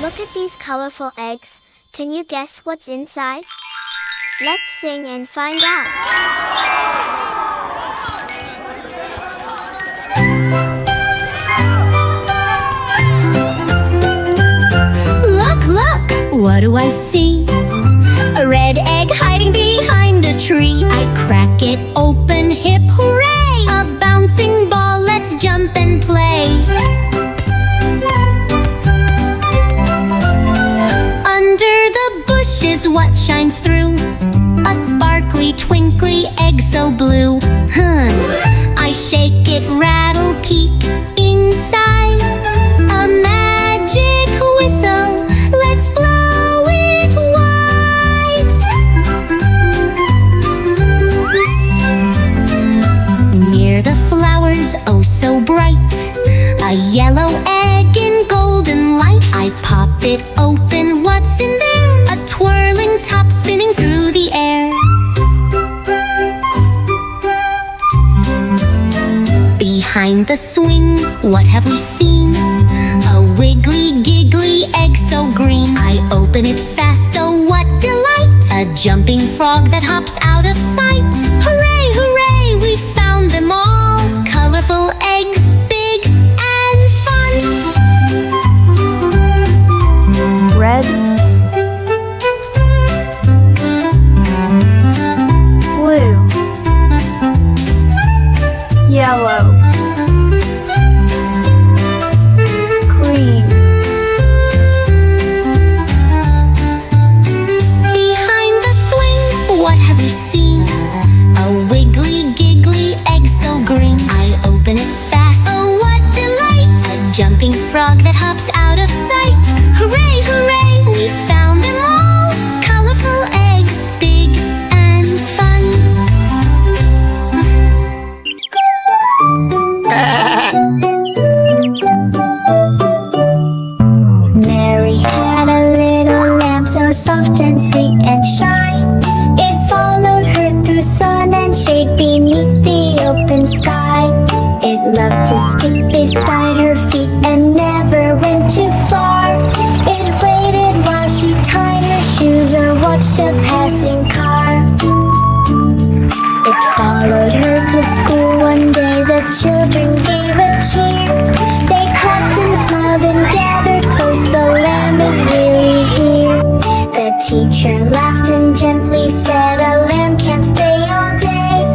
Look at these colorful eggs. Can you guess what's inside? Let's sing and find out. Look, look! What do I see? A red egg hiding behind a tree. I crack it open, hip hooray! A bouncing ball, let's jump and play. Under the bushes, what shines through? A sparkly, twinkly egg so blue. I shake it, rattle, peek inside. A magic whistle, let's blow it wide. Near the flowers, oh so bright, a yellow egg in golden light. I pop it open, what's in there? A twirling top spinning through the air. Behind the swing, what have we seen? A wiggly, giggly egg so green. I open it fast, oh what delight! A jumping frog that hops out of sight. Hooray, hooray, we found them all. Colorful eggs, big and fun. Red, blue, yellow, green. Behind the swing, what have you seen? A wiggly, giggly egg so green. I open it fast, oh what delight! A jumping frog that hops out of sight. Hooray, hooray, we found them all. Colorful eggs, big and fun. Mary had a little lamb so soft and sweet and shy. It followed her through sun and shade beneath the open sky. It loved to skip beside her feet and never went too far. It waited while she tied her shoes or watched a passing car. It followed her to school one day. The children gave a cheer. They clapped and smiled and gathered close. The lamb is really here. The teacher laughed and gently said, a lamb can't stay all day.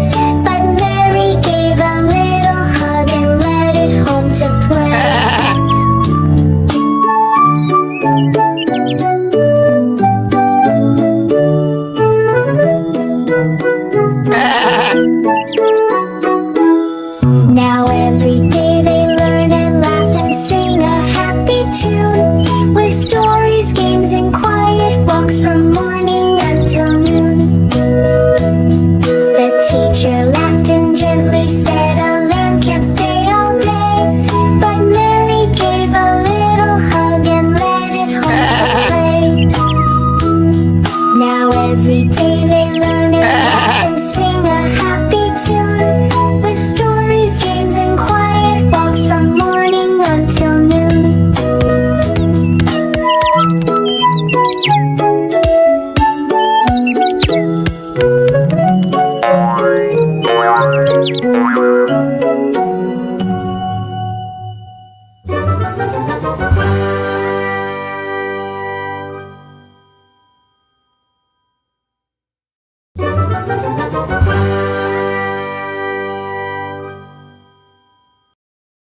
But Mary gave a little hug and led it home to play. Now every day they learn and laugh and sing a happy tune, with stories, games, and quiet walks from morning until noon. The teacher laughed and gently said, a lamb can't stay all day. But Mary gave a little hug and led it home to play. Now every day they learn and laugh and sing a happy tune, with stories, games, and quiet walks from morning until noon.